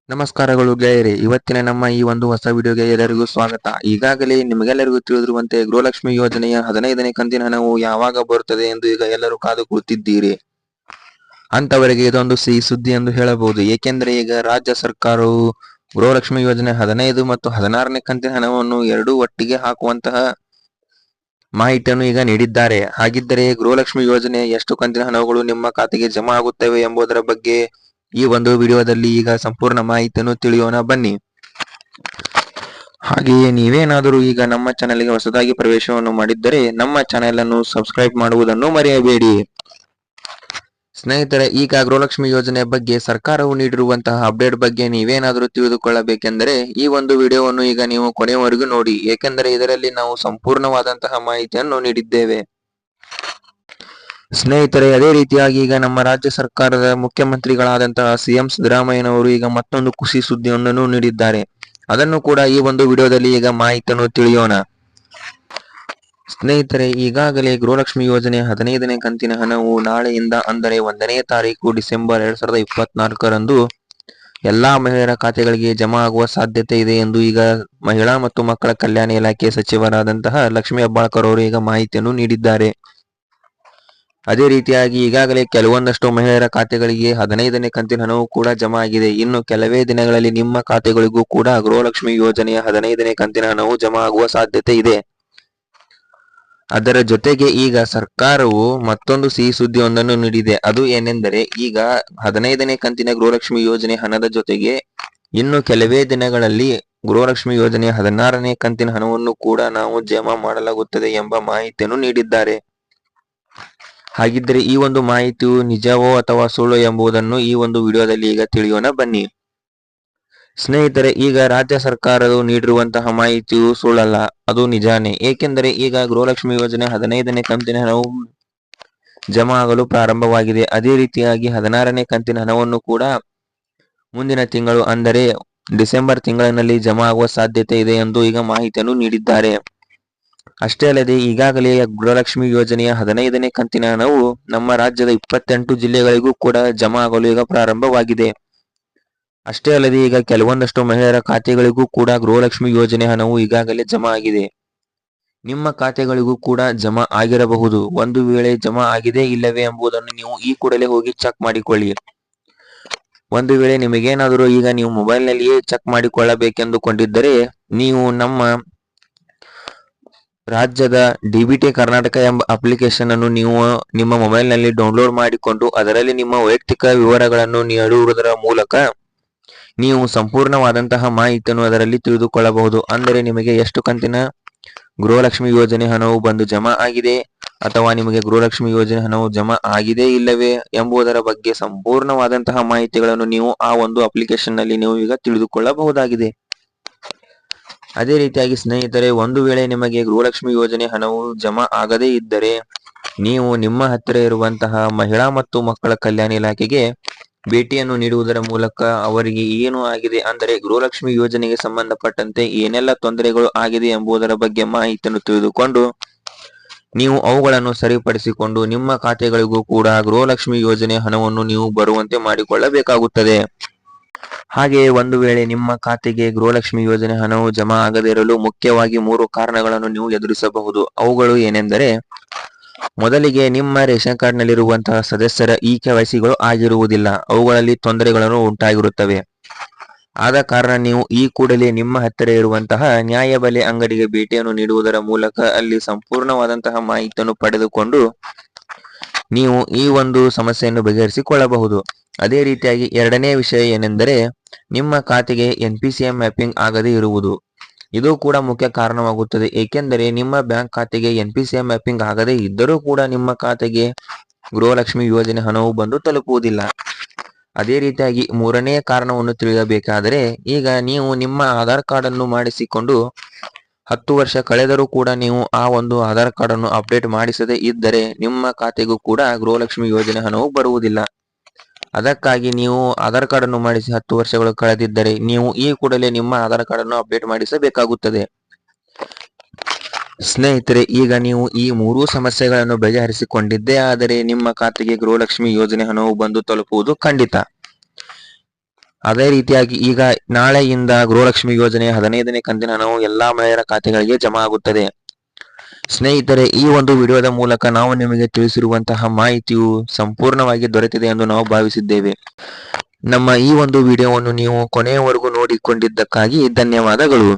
ನಮಸ್ಕಾರಗಳು ಗೆಳೆಯರೇ, ಇವತ್ತಿನ ನಮ್ಮ ಈ ಒಂದು ಹೊಸ ವಿಡಿಯೋಗೆ ಎಲ್ಲರಿಗೂ ಸ್ವಾಗತ. ಈಗಾಗಲೇ ನಿಮಗೆಲ್ಲರಿಗೂ ತಿಳಿದಿರುವಂತೆ ಗೃಹಲಕ್ಷ್ಮಿ ಯೋಜನೆಯ 15ನೇ ಕಂತಿನ ಹಣವು ಯಾವಾಗ ಬರುತ್ತದೆ ಎಂದು ಈಗ ಎಲ್ಲರೂ ಕಾದು ಕುಳಿತಿದ್ದೀರಿ. ಅಂತವರಿಗೆ ಇದೊಂದು ಸಿಹಿ ಸುದ್ದಿ ಎಂದು ಹೇಳಬಹುದು. ಏಕೆಂದರೆ ಈಗ ರಾಜ್ಯ ಸರ್ಕಾರವು ಗೃಹಲಕ್ಷ್ಮಿ ಯೋಜನೆ 15 ಮತ್ತು 16ನೇ ಕಂತಿನ ಹಣವನ್ನು ಎರಡೂ ಒಟ್ಟಿಗೆ ಹಾಕುವಂತಹ ಮಾಹಿತಿಯನ್ನು ಈಗ ನೀಡಿದ್ದಾರೆ. ಹಾಗಿದ್ದರೆ ಗೃಹಲಕ್ಷ್ಮಿ ಯೋಜನೆ ಎಷ್ಟು ಕಂತಿನ ಹಣಗಳು ನಿಮ್ಮ ಖಾತೆಗೆ ಜಮಾ ಆಗುತ್ತವೆ ಎಂಬುದರ ಬಗ್ಗೆ ಈ ಒಂದು ವಿಡಿಯೋದಲ್ಲಿ ಈಗ ಸಂಪೂರ್ಣ ಮಾಹಿತಿಯನ್ನು ತಿಳಿಯೋಣ ಬನ್ನಿ. ಹಾಗೆಯೇ ನೀವೇನಾದರೂ ಈಗ ನಮ್ಮ ಚಾನೆಲ್ಗೆ ಹೊಸದಾಗಿ ಪ್ರವೇಶವನ್ನು ಮಾಡಿದ್ದರೆ ನಮ್ಮ ಚಾನೆಲ್ ಅನ್ನು ಸಬ್ಸ್ಕ್ರೈಬ್ ಮಾಡುವುದನ್ನು ಮರೆಯಬೇಡಿ. ಸ್ನೇಹಿತರೆ, ಈಗ ಗೃಹಲಕ್ಷ್ಮಿ ಯೋಜನೆ ಬಗ್ಗೆ ಸರ್ಕಾರವು ನೀಡಿರುವಂತಹ ಅಪ್ಡೇಟ್ ಬಗ್ಗೆ ನೀವೇನಾದರೂ ತಿಳಿದುಕೊಳ್ಳಬೇಕೆಂದರೆ ಈ ಒಂದು ವಿಡಿಯೋವನ್ನು ಈಗ ನೀವು ಕೊನೆಯವರೆಗೂ ನೋಡಿ, ಏಕೆಂದರೆ ಇದರಲ್ಲಿ ನಾವು ಸಂಪೂರ್ಣವಾದಂತಹ ಮಾಹಿತಿಯನ್ನು ನೀಡಿದ್ದೇವೆ. ಸ್ನೇಹಿತರೆ, ಅದೇ ರೀತಿಯಾಗಿ ಈಗ ನಮ್ಮ ರಾಜ್ಯ ಸರ್ಕಾರದ ಮುಖ್ಯಮಂತ್ರಿಗಳಾದಂತಹ ಸಿಎಂ ಸಿದ್ದರಾಮಯ್ಯನವರು ಈಗ ಮತ್ತೊಂದು ಖುಷಿ ಸುದ್ದಿಯೊಂದನ್ನು ನೀಡಿದ್ದಾರೆ. ಅದನ್ನು ಕೂಡ ಈ ಒಂದು ವಿಡಿಯೋದಲ್ಲಿ ಈಗ ಮಾಹಿತಿಯನ್ನು ತಿಳಿಯೋಣ. ಸ್ನೇಹಿತರೆ, ಈಗಾಗಲೇ ಗೃಹಲಕ್ಷ್ಮಿ ಯೋಜನೆ 15ನೇ ಕಂತಿನ ಹಣವು ನಾಳೆಯಿಂದ ಅಂದರೆ 1ನೇ ತಾರೀಕು ಡಿಸೆಂಬರ್ 2024ರಂದು ಎಲ್ಲಾ ಮಹಿಳೆಯರ ಖಾತೆಗಳಿಗೆ ಜಮಾ ಆಗುವ ಸಾಧ್ಯತೆ ಇದೆ ಎಂದು ಈಗ ಮಹಿಳಾ ಮತ್ತು ಮಕ್ಕಳ ಕಲ್ಯಾಣ ಇಲಾಖೆ ಸಚಿವರಾದಂತಹ ಲಕ್ಷ್ಮೀ ಹೆಬ್ಬಾಳ್ಕರ್ ಅವರು ಈಗ ಮಾಹಿತಿಯನ್ನು ನೀಡಿದ್ದಾರೆ. ಅದೇ ರೀತಿಯಾಗಿ ಈಗಾಗಲೇ ಕೆಲವೊಂದಷ್ಟು ಮಹಿಳೆಯರ ಖಾತೆಗಳಿಗೆ 15ನೇ ಕಂತಿನ ಹಣವು ಕೂಡ ಜಮಾ ಆಗಿದೆ. ಇನ್ನು ಕೆಲವೇ ದಿನಗಳಲ್ಲಿ ನಿಮ್ಮ ಖಾತೆಗಳಿಗೂ ಕೂಡ ಗೃಹಲಕ್ಷ್ಮಿ ಯೋಜನೆಯ 15ನೇ ಕಂತಿನ ಹಣವು ಜಮಾ ಆಗುವ ಸಾಧ್ಯತೆ ಇದೆ. ಅದರ ಜೊತೆಗೆ ಈಗ ಸರ್ಕಾರವು ಮತ್ತೊಂದು ಸಿಹಿ ಸುದ್ದಿಯೊಂದನ್ನು ನೀಡಿದೆ. ಅದು ಏನೆಂದರೆ ಈಗ 15ನೇ ಕಂತಿನ ಗೃಹಲಕ್ಷ್ಮಿ ಯೋಜನೆ ಹಣದ ಜೊತೆಗೆ ಇನ್ನು ಕೆಲವೇ ದಿನಗಳಲ್ಲಿ ಗೃಹಲಕ್ಷ್ಮಿ ಯೋಜನೆಯ 16ನೇ ಕಂತಿನ ಹಣವನ್ನು ಕೂಡ ನಾವು ಜಮಾ ಮಾಡಲಾಗುತ್ತದೆ ಎಂಬ ಮಾಹಿತಿಯನ್ನು ನೀಡಿದ್ದಾರೆ. ಹಾಗಿದ್ದರೆ ಈ ಒಂದು ಮಾಹಿತಿಯು ನಿಜವೋ ಅಥವಾ ಸುಳ್ಳು ಎಂಬುದನ್ನು ಈ ಒಂದು ವಿಡಿಯೋದಲ್ಲಿ ಈಗ ತಿಳಿಯೋಣ ಬನ್ನಿ. ಸ್ನೇಹಿತರೆ, ಈಗ ರಾಜ್ಯ ಸರ್ಕಾರವು ನೀಡಿರುವಂತಹ ಮಾಹಿತಿಯು ಸುಳ್ಳಲ್ಲ, ಅದು ನಿಜಾನೇ. ಏಕೆಂದರೆ ಈಗ ಗೃಹಲಕ್ಷ್ಮಿ ಯೋಜನೆ 15ನೇ ಕಂತಿನ ಹಣವು ಜಮಾ ಆಗಲು ಪ್ರಾರಂಭವಾಗಿದೆ. ಅದೇ ರೀತಿಯಾಗಿ 16ನೇ ಕಂತಿನ ಹಣವನ್ನು ಕೂಡ ಮುಂದಿನ ತಿಂಗಳು ಅಂದರೆ ಡಿಸೆಂಬರ್ ತಿಂಗಳಿನಲ್ಲಿ ಜಮಾ ಆಗುವ ಸಾಧ್ಯತೆ ಇದೆ ಎಂದು ಈಗ ಮಾಹಿತಿಯನ್ನು ನೀಡಿದ್ದಾರೆ. ಅಷ್ಟೇ ಅಲ್ಲದೆ ಈಗಾಗಲೇ ಗೃಹಲಕ್ಷ್ಮಿ ಯೋಜನೆಯ 15ನೇ ಕಂತಿನ ಹಣವು ನಮ್ಮ ರಾಜ್ಯದ 28 ಜಿಲ್ಲೆಗಳಿಗೂ ಕೂಡ ಜಮಾ ಆಗಲು ಈಗ ಪ್ರಾರಂಭವಾಗಿದೆ. ಅಷ್ಟೇ ಅಲ್ಲದೆ ಈಗ ಕೆಲವೊಂದಷ್ಟು ಮಹಿಳೆಯರ ಖಾತೆಗಳಿಗೂ ಕೂಡ ಗೃಹಲಕ್ಷ್ಮಿ ಯೋಜನೆ ಹಣವು ಈಗಾಗಲೇ ಜಮಾ ಆಗಿದೆ. ನಿಮ್ಮ ಖಾತೆಗಳಿಗೂ ಕೂಡ ಜಮಾ ಆಗಿರಬಹುದು. ಒಂದು ವೇಳೆ ಜಮಾ ಆಗಿದೆ ಇಲ್ಲವೇ ಎಂಬುದನ್ನು ನೀವು ಈ ಕೂಡಲೇ ಹೋಗಿ ಚೆಕ್ ಮಾಡಿಕೊಳ್ಳಿ. ಒಂದು ವೇಳೆ ನಿಮಗೇನಾದರೂ ಈಗ ನೀವು ಮೊಬೈಲ್ನಲ್ಲಿಯೇ ಚೆಕ್ ಮಾಡಿಕೊಳ್ಳಬೇಕೆಂದುಕೊಂಡಿದ್ದರೆ ನೀವು ನಮ್ಮ ರಾಜ್ಯದ ಡಿಬಿಟಿ ಕರ್ನಾಟಕ ಎಂಬ ಅಪ್ಲಿಕೇಶನ್ ಅನ್ನು ನೀವು ನಿಮ್ಮ ಮೊಬೈಲ್ನಲ್ಲಿ ಡೌನ್ಲೋಡ್ ಮಾಡಿಕೊಂಡು ಅದರಲ್ಲಿ ನಿಮ್ಮ ವೈಯಕ್ತಿಕ ವಿವರಗಳನ್ನು ನೀಡುವುದರ ಮೂಲಕ ನೀವು ಸಂಪೂರ್ಣವಾದಂತಹ ಮಾಹಿತಿಯನ್ನು ಅದರಲ್ಲಿ ತಿಳಿದುಕೊಳ್ಳಬಹುದು. ಅಂದರೆ ನಿಮಗೆ ಎಷ್ಟು ಕಂತಿನ ಗೃಹಲಕ್ಷ್ಮಿ ಯೋಜನೆ ಹಣವು ಬಂದು ಜಮಾ ಆಗಿದೆ ಅಥವಾ ನಿಮಗೆ ಗೃಹಲಕ್ಷ್ಮಿ ಯೋಜನೆ ಹಣವು ಜಮಾ ಆಗಿದೆ ಇಲ್ಲವೇ ಎಂಬುದರ ಬಗ್ಗೆ ಸಂಪೂರ್ಣವಾದಂತಹ ಮಾಹಿತಿಗಳನ್ನು ನೀವು ಆ ಒಂದು ಅಪ್ಲಿಕೇಶನ್ ನಲ್ಲಿ ನೀವು ಈಗ ತಿಳಿದುಕೊಳ್ಳಬಹುದಾಗಿದೆ. ಅದೇ ರೀತಿಯಾಗಿ ಸ್ನೇಹಿತರೆ, ಒಂದು ವೇಳೆ ನಿಮಗೆ ಗೃಹಲಕ್ಷ್ಮಿ ಯೋಜನೆ ಹಣವು ಜಮಾ ಆಗದೇ ಇದ್ದರೆ ನೀವು ನಿಮ್ಮ ಹತ್ತಿರ ಇರುವಂತಹ ಮಹಿಳಾ ಮತ್ತು ಮಕ್ಕಳ ಕಲ್ಯಾಣ ಇಲಾಖೆಗೆ ಭೇಟಿಯನ್ನು ನೀಡುವುದರ ಮೂಲಕ ಅವರಿಗೆ ಏನು ಆಗಿದೆ ಅಂದರೆ ಗೃಹಲಕ್ಷ್ಮಿ ಯೋಜನೆಗೆ ಸಂಬಂಧಪಟ್ಟಂತೆ ಏನೆಲ್ಲ ತೊಂದರೆಗಳು ಆಗಿದೆ ಎಂಬುದರ ಬಗ್ಗೆ ಮಾಹಿತಿಯನ್ನು ತಿಳಿದುಕೊಂಡು ನೀವು ಅವುಗಳನ್ನು ಸರಿಪಡಿಸಿಕೊಂಡು ನಿಮ್ಮ ಖಾತೆಗಳಿಗೂ ಕೂಡ ಗೃಹಲಕ್ಷ್ಮಿ ಯೋಜನೆ ಹಣವನ್ನು ನೀವು ಬರುವಂತೆ ಮಾಡಿಕೊಳ್ಳಬೇಕಾಗುತ್ತದೆ. ಹಾಗೆಯೇ ಒಂದು ವೇಳೆ ನಿಮ್ಮ ಖಾತೆಗೆ ಗೃಹಲಕ್ಷ್ಮಿ ಯೋಜನೆ ಹಣವು ಜಮಾ ಆಗದೇ ಇರಲು ಮುಖ್ಯವಾಗಿ 3 ಕಾರಣಗಳನ್ನು ನೀವು ಎದುರಿಸಬಹುದು. ಅವುಗಳು ಏನೆಂದರೆ, ಮೊದಲಿಗೆ ನಿಮ್ಮ ರೇಷನ್ ಕಾರ್ಡ್ ನಲ್ಲಿರುವಂತಹ ಸದಸ್ಯರ KYCಗಳು ಆಗಿರುವುದಿಲ್ಲ, ಅವುಗಳಲ್ಲಿ ತೊಂದರೆಗಳನ್ನು ಉಂಟಾಗಿರುತ್ತವೆ. ಆದ ಕಾರಣ ನೀವು ಈ ಕೂಡಲೇ ನಿಮ್ಮ ಹತ್ತಿರ ಇರುವಂತಹ ನ್ಯಾಯಬೆಲೆ ಅಂಗಡಿಗೆ ಭೇಟಿಯನ್ನು ನೀಡುವುದರ ಮೂಲಕ ಅಲ್ಲಿ ಸಂಪೂರ್ಣವಾದಂತಹ ಮಾಹಿತಿಯನ್ನು ಪಡೆದುಕೊಂಡು ನೀವು ಈ ಒಂದು ಸಮಸ್ಯೆಯನ್ನು ಬಗೆಹರಿಸಿಕೊಳ್ಳಬಹುದು. ಅದೇ ರೀತಿಯಾಗಿ ಎರಡನೇ ವಿಷಯ ಏನೆಂದರೆ ನಿಮ್ಮ ಖಾತೆಗೆ NPCI ಮ್ಯಾಪಿಂಗ್ ಆಗದೇ ಇರುವುದು. ಇದು ಕೂಡ ಮುಖ್ಯ ಕಾರಣವಾಗುತ್ತದೆ. ಏಕೆಂದರೆ ನಿಮ್ಮ ಬ್ಯಾಂಕ್ ಖಾತೆಗೆ NPCI ಮ್ಯಾಪಿಂಗ್ ಆಗದೇ ಇದ್ದರೂ ಕೂಡ ನಿಮ್ಮ ಖಾತೆಗೆ ಗೃಹಲಕ್ಷ್ಮಿ ಯೋಜನೆ ಹಣವು ಬಂದು ತಲುಪುವುದಿಲ್ಲ. ಅದೇ ರೀತಿಯಾಗಿ ಮೂರನೇ ಕಾರಣವನ್ನು ತಿಳಿಯಬೇಕಾದರೆ ಈಗ ನೀವು ನಿಮ್ಮ ಆಧಾರ್ ಕಾರ್ಡ್ ಅನ್ನು ಮಾಡಿಸಿಕೊಂಡು 10 ವರ್ಷ ಕಳೆದರೂ ಕೂಡ ನೀವು ಆ ಒಂದು ಆಧಾರ್ ಕಾರ್ಡ್ ಅನ್ನು ಅಪ್ಡೇಟ್ ಮಾಡಿಸದೇ ಇದ್ದರೆ ನಿಮ್ಮ ಖಾತೆಗೂ ಕೂಡ ಗೃಹಲಕ್ಷ್ಮಿ ಯೋಜನೆ ಹಣವು ಬರುವುದಿಲ್ಲ. ಅದಕ್ಕಾಗಿ ನೀವು ಆಧಾರ್ ಕಾರ್ಡ್ ಅನ್ನು ಮಾಡಿಸಿ 10 ವರ್ಷಗಳು ಕಳೆದಿದ್ದರೆ ನೀವು ಈ ಕೂಡಲೇ ನಿಮ್ಮ ಆಧಾರ್ ಕಾರ್ಡ್ ಅನ್ನು ಅಪ್ಡೇಟ್ ಮಾಡಿಸಬೇಕಾಗುತ್ತದೆ. ಸ್ನೇಹಿತರೆ, ಈಗ ನೀವು ಈ 3 ಸಮಸ್ಯೆಗಳನ್ನು ಬಗೆಹರಿಸಿಕೊಂಡಿದ್ದೇ ಆದರೆ ನಿಮ್ಮ ಖಾತೆಗೆ ಗೃಹಲಕ್ಷ್ಮಿ ಯೋಜನೆ ಹಣವು ಬಂದು ತಲುಪುವುದು ಖಂಡಿತ. ಅದೇ ರೀತಿಯಾಗಿ ಈಗ ನಾಳೆಯಿಂದ ಗೃಹಲಕ್ಷ್ಮಿ ಯೋಜನೆ 15ನೇ ಕಂತಿನ ಹಣವು ಎಲ್ಲಾ ಮಹಿಳೆಯರ ಖಾತೆಗಳಿಗೆ ಜಮಾ ಆಗುತ್ತದೆ. ಸ್ನೇಹಿತರೆ, ಈ ಒಂದು ವಿಡಿಯೋದ ಮೂಲಕ ನಾವು ನಿಮಗೆ ತಿಳಿಸಿರುವಂತಹ ಮಾಹಿತಿಯು ಸಂಪೂರ್ಣವಾಗಿ ದೊರೆತಿದೆ ಎಂದು ನಾವು ಭಾವಿಸಿದ್ದೇವೆ. ನಮ್ಮ ಈ ಒಂದು ವಿಡಿಯೋವನ್ನು ನೀವು ಕೊನೆಯವರೆಗೂ ನೋಡಿಕೊಂಡಿದ್ದಕ್ಕಾಗಿ ಧನ್ಯವಾದಗಳು.